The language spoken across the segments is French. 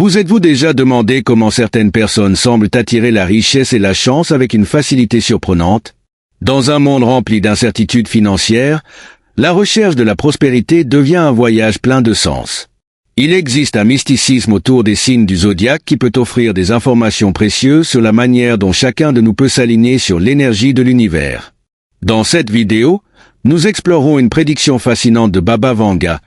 Vous êtes-vous déjà demandé comment certaines personnes semblent attirer la richesse et la chance avec une facilité surprenante? Dans un monde rempli d'incertitudes financières, la recherche de la prospérité devient un voyage plein de sens. Il existe un mysticisme autour des signes du zodiaque qui peut offrir des informations précieuses sur la manière dont chacun de nous peut s'aligner sur l'énergie de l'univers. Dans cette vidéo, nous explorons une prédiction fascinante de Baba Vanga,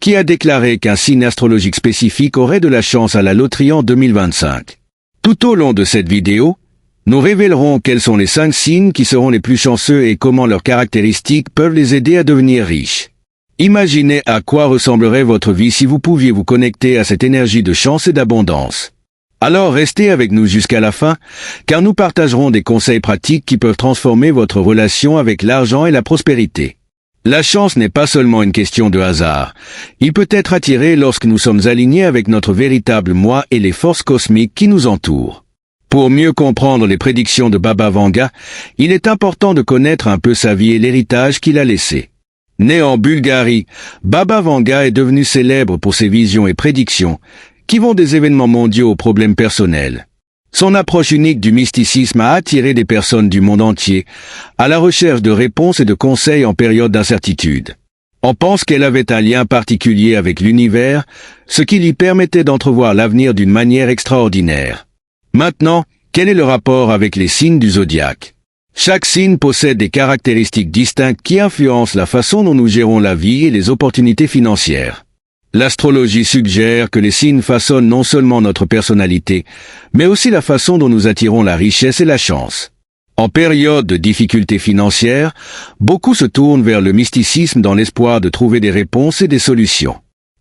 qui a déclaré qu'un signe astrologique spécifique aurait de la chance à la loterie en 2025. Tout au long de cette vidéo, nous révélerons quels sont les 5 signes qui seront les plus chanceux et comment leurs caractéristiques peuvent les aider à devenir riches. Imaginez à quoi ressemblerait votre vie si vous pouviez vous connecter à cette énergie de chance et d'abondance. Alors restez avec nous jusqu'à la fin, car nous partagerons des conseils pratiques qui peuvent transformer votre relation avec l'argent et la prospérité. La chance n'est pas seulement une question de hasard. Il peut être attiré lorsque nous sommes alignés avec notre véritable moi et les forces cosmiques qui nous entourent. Pour mieux comprendre les prédictions de Baba Vanga, il est important de connaître un peu sa vie et l'héritage qu'il a laissé. Né en Bulgarie, Baba Vanga est devenu célèbre pour ses visions et prédictions, qui vont des événements mondiaux aux problèmes personnels. Son approche unique du mysticisme a attiré des personnes du monde entier, à la recherche de réponses et de conseils en période d'incertitude. On pense qu'elle avait un lien particulier avec l'univers, ce qui lui permettait d'entrevoir l'avenir d'une manière extraordinaire. Maintenant, quel est le rapport avec les signes du zodiaque? Chaque signe possède des caractéristiques distinctes qui influencent la façon dont nous gérons la vie et les opportunités financières. L'astrologie suggère que les signes façonnent non seulement notre personnalité, mais aussi la façon dont nous attirons la richesse et la chance. En période de difficultés financières, beaucoup se tournent vers le mysticisme dans l'espoir de trouver des réponses et des solutions.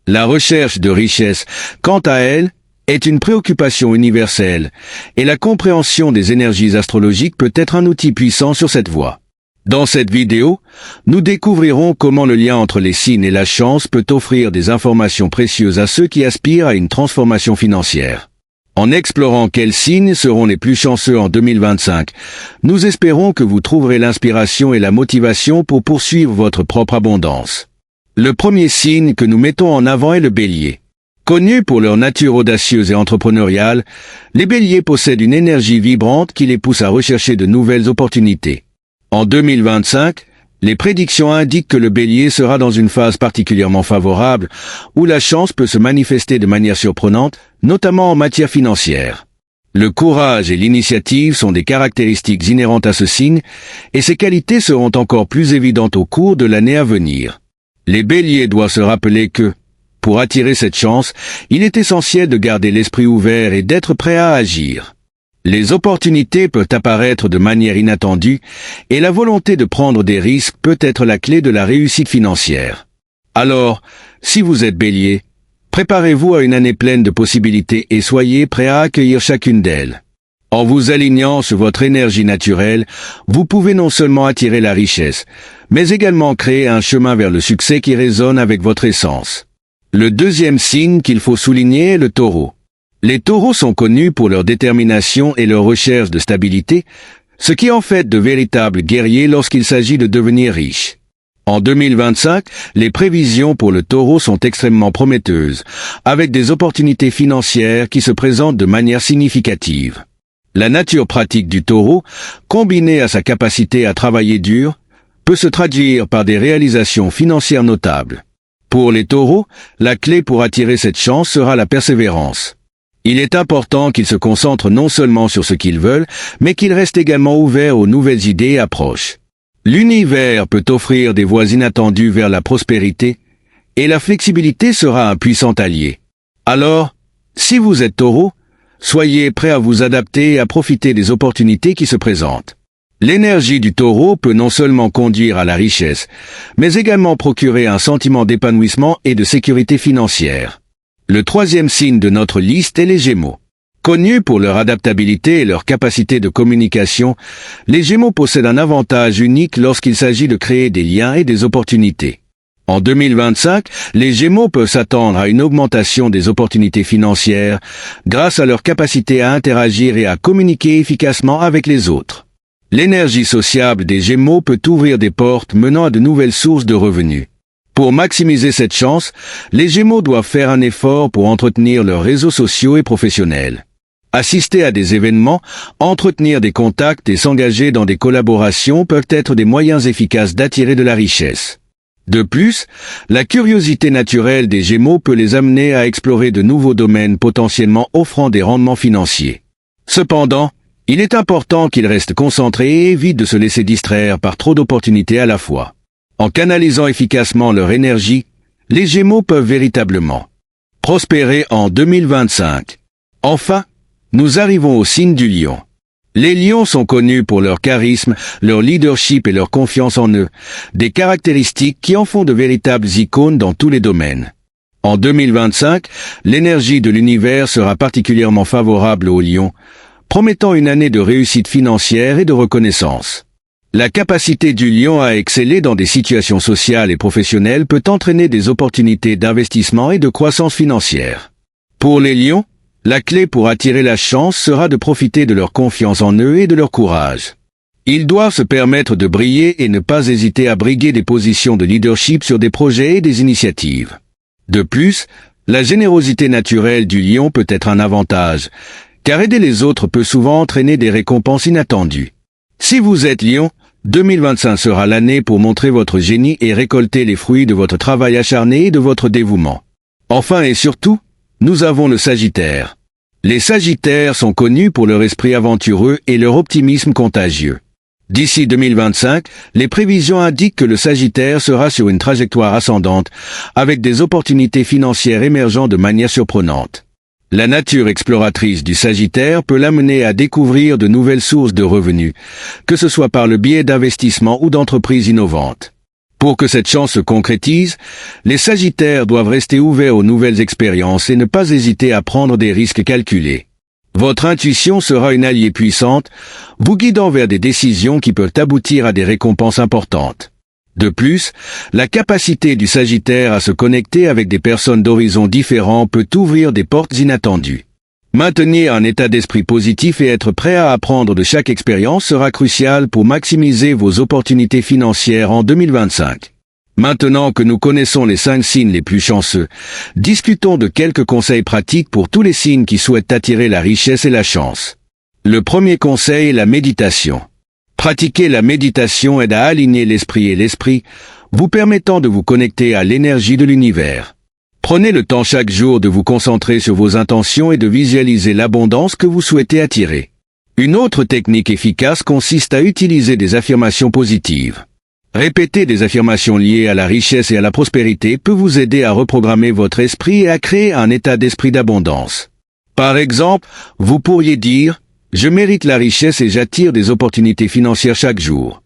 La recherche de richesse, quant à elle, est une préoccupation universelle, et la compréhension des énergies astrologiques peut être un outil puissant sur cette voie. Dans cette vidéo, nous découvrirons comment le lien entre les signes et la chance peut offrir des informations précieuses à ceux qui aspirent à une transformation financière. En explorant quels signes seront les plus chanceux en 2025, nous espérons que vous trouverez l'inspiration et la motivation pour poursuivre votre propre abondance. Le premier signe que nous mettons en avant est le Bélier. Connus pour leur nature audacieuse et entrepreneuriale, les Béliers possèdent une énergie vibrante qui les pousse à rechercher de nouvelles opportunités. En 2025, les prédictions indiquent que le Bélier sera dans une phase particulièrement favorable, où la chance peut se manifester de manière surprenante, notamment en matière financière. Le courage et l'initiative sont des caractéristiques inhérentes à ce signe, et ces qualités seront encore plus évidentes au cours de l'année à venir. Les Béliers doivent se rappeler que, pour attirer cette chance, il est essentiel de garder l'esprit ouvert et d'être prêt à agir. Les opportunités peuvent apparaître de manière inattendue et la volonté de prendre des risques peut être la clé de la réussite financière. Alors, si vous êtes Bélier, préparez-vous à une année pleine de possibilités et soyez prêt à accueillir chacune d'elles. En vous alignant sur votre énergie naturelle, vous pouvez non seulement attirer la richesse, mais également créer un chemin vers le succès qui résonne avec votre essence. Le deuxième signe qu'il faut souligner est le Taureau. Les taureaux sont connus pour leur détermination et leur recherche de stabilité, ce qui en fait de véritables guerriers lorsqu'il s'agit de devenir riches. En 2025, les prévisions pour le taureau sont extrêmement prometteuses, avec des opportunités financières qui se présentent de manière significative. La nature pratique du taureau, combinée à sa capacité à travailler dur, peut se traduire par des réalisations financières notables. Pour les taureaux, la clé pour attirer cette chance sera la persévérance. Il est important qu'ils se concentrent non seulement sur ce qu'ils veulent, mais qu'ils restent également ouverts aux nouvelles idées et approches. L'univers peut offrir des voies inattendues vers la prospérité, et la flexibilité sera un puissant allié. Alors, si vous êtes Taureau, soyez prêts à vous adapter et à profiter des opportunités qui se présentent. L'énergie du Taureau peut non seulement conduire à la richesse, mais également procurer un sentiment d'épanouissement et de sécurité financière. Le troisième signe de notre liste est les Gémeaux. Connus pour leur adaptabilité et leur capacité de communication, les Gémeaux possèdent un avantage unique lorsqu'il s'agit de créer des liens et des opportunités. En 2025, les Gémeaux peuvent s'attendre à une augmentation des opportunités financières grâce à leur capacité à interagir et à communiquer efficacement avec les autres. L'énergie sociable des Gémeaux peut ouvrir des portes menant à de nouvelles sources de revenus. Pour maximiser cette chance, les Gémeaux doivent faire un effort pour entretenir leurs réseaux sociaux et professionnels. Assister à des événements, entretenir des contacts et s'engager dans des collaborations peuvent être des moyens efficaces d'attirer de la richesse. De plus, la curiosité naturelle des Gémeaux peut les amener à explorer de nouveaux domaines potentiellement offrant des rendements financiers. Cependant, il est important qu'ils restent concentrés et évitent de se laisser distraire par trop d'opportunités à la fois. En canalisant efficacement leur énergie, les Gémeaux peuvent véritablement prospérer en 2025. Enfin, nous arrivons au signe du Lion. Les Lions sont connus pour leur charisme, leur leadership et leur confiance en eux, des caractéristiques qui en font de véritables icônes dans tous les domaines. En 2025, l'énergie de l'univers sera particulièrement favorable aux Lions, promettant une année de réussite financière et de reconnaissance. La capacité du Lion à exceller dans des situations sociales et professionnelles peut entraîner des opportunités d'investissement et de croissance financière. Pour les Lions, la clé pour attirer la chance sera de profiter de leur confiance en eux et de leur courage. Ils doivent se permettre de briller et ne pas hésiter à briguer des positions de leadership sur des projets et des initiatives. De plus, la générosité naturelle du Lion peut être un avantage, car aider les autres peut souvent entraîner des récompenses inattendues. Si vous êtes Lion, 2025 sera l'année pour montrer votre génie et récolter les fruits de votre travail acharné et de votre dévouement. Enfin et surtout, nous avons le Sagittaire. Les Sagittaires sont connus pour leur esprit aventureux et leur optimisme contagieux. D'ici 2025, les prévisions indiquent que le Sagittaire sera sur une trajectoire ascendante, avec des opportunités financières émergeant de manière surprenante. La nature exploratrice du Sagittaire peut l'amener à découvrir de nouvelles sources de revenus, que ce soit par le biais d'investissements ou d'entreprises innovantes. Pour que cette chance se concrétise, les Sagittaires doivent rester ouverts aux nouvelles expériences et ne pas hésiter à prendre des risques calculés. Votre intuition sera une alliée puissante, vous guidant vers des décisions qui peuvent aboutir à des récompenses importantes. De plus, la capacité du Sagittaire à se connecter avec des personnes d'horizons différents peut ouvrir des portes inattendues. Maintenir un état d'esprit positif et être prêt à apprendre de chaque expérience sera crucial pour maximiser vos opportunités financières en 2025. Maintenant que nous connaissons les 5 signes les plus chanceux, discutons de quelques conseils pratiques pour tous les signes qui souhaitent attirer la richesse et la chance. Le premier conseil est la méditation. Pratiquer la méditation aide à aligner l'esprit, vous permettant de vous connecter à l'énergie de l'univers. Prenez le temps chaque jour de vous concentrer sur vos intentions et de visualiser l'abondance que vous souhaitez attirer. Une autre technique efficace consiste à utiliser des affirmations positives. Répéter des affirmations liées à la richesse et à la prospérité peut vous aider à reprogrammer votre esprit et à créer un état d'esprit d'abondance. Par exemple, vous pourriez dire « Je mérite la richesse et j'attire des opportunités financières chaque jour ».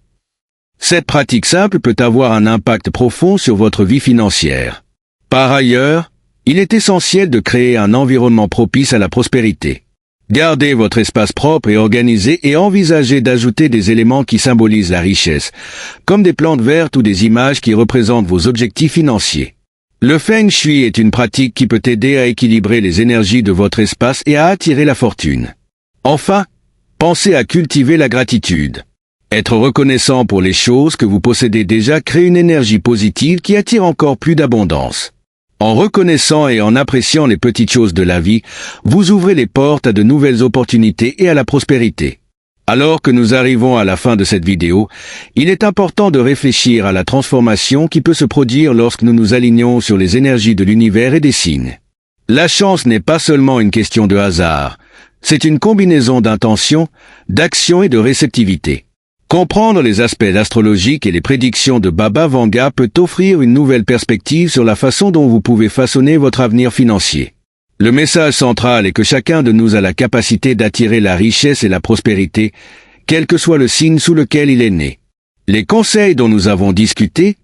Cette pratique simple peut avoir un impact profond sur votre vie financière. Par ailleurs, il est essentiel de créer un environnement propice à la prospérité. Gardez votre espace propre et organisé et envisagez d'ajouter des éléments qui symbolisent la richesse, comme des plantes vertes ou des images qui représentent vos objectifs financiers. Le Feng Shui est une pratique qui peut aider à équilibrer les énergies de votre espace et à attirer la fortune. Enfin, pensez à cultiver la gratitude. Être reconnaissant pour les choses que vous possédez déjà crée une énergie positive qui attire encore plus d'abondance. En reconnaissant et en appréciant les petites choses de la vie, vous ouvrez les portes à de nouvelles opportunités et à la prospérité. Alors que nous arrivons à la fin de cette vidéo, il est important de réfléchir à la transformation qui peut se produire lorsque nous nous alignons sur les énergies de l'univers et des signes. La chance n'est pas seulement une question de hasard, c'est une combinaison d'intention, d'action et de réceptivité. Comprendre les aspects astrologiques et les prédictions de Baba Vanga peut offrir une nouvelle perspective sur la façon dont vous pouvez façonner votre avenir financier. Le message central est que chacun de nous a la capacité d'attirer la richesse et la prospérité, quel que soit le signe sous lequel il est né. Les conseils dont nous avons discuté,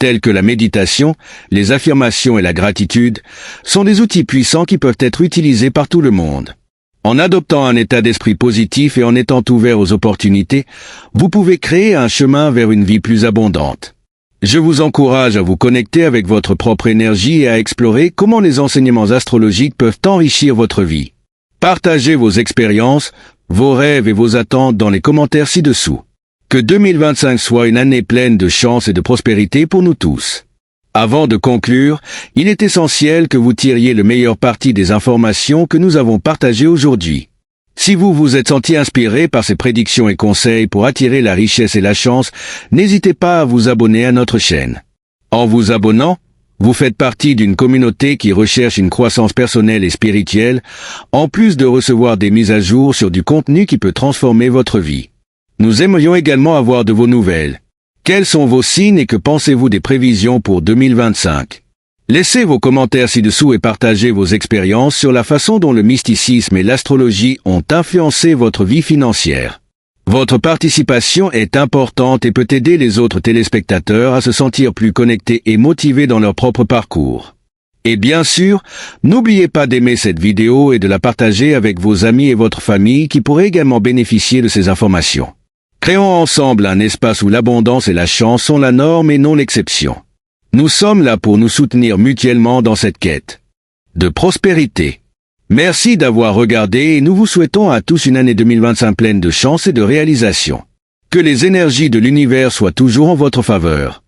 tels que la méditation, les affirmations et la gratitude, sont des outils puissants qui peuvent être utilisés par tout le monde. En adoptant un état d'esprit positif et en étant ouvert aux opportunités, vous pouvez créer un chemin vers une vie plus abondante. Je vous encourage à vous connecter avec votre propre énergie et à explorer comment les enseignements astrologiques peuvent enrichir votre vie. Partagez vos expériences, vos rêves et vos attentes dans les commentaires ci-dessous. Que 2025 soit une année pleine de chance et de prospérité pour nous tous. Avant de conclure, il est essentiel que vous tiriez le meilleur parti des informations que nous avons partagées aujourd'hui. Si vous vous êtes senti inspiré par ces prédictions et conseils pour attirer la richesse et la chance, n'hésitez pas à vous abonner à notre chaîne. En vous abonnant, vous faites partie d'une communauté qui recherche une croissance personnelle et spirituelle, en plus de recevoir des mises à jour sur du contenu qui peut transformer votre vie. Nous aimerions également avoir de vos nouvelles. Quels sont vos signes et que pensez-vous des prévisions pour 2025? Laissez vos commentaires ci-dessous et partagez vos expériences sur la façon dont le mysticisme et l'astrologie ont influencé votre vie financière. Votre participation est importante et peut aider les autres téléspectateurs à se sentir plus connectés et motivés dans leur propre parcours. Et bien sûr, n'oubliez pas d'aimer cette vidéo et de la partager avec vos amis et votre famille qui pourraient également bénéficier de ces informations. Créons ensemble un espace où l'abondance et la chance sont la norme et non l'exception. Nous sommes là pour nous soutenir mutuellement dans cette quête de prospérité. Merci d'avoir regardé et nous vous souhaitons à tous une année 2025 pleine de chance et de réalisation. Que les énergies de l'univers soient toujours en votre faveur.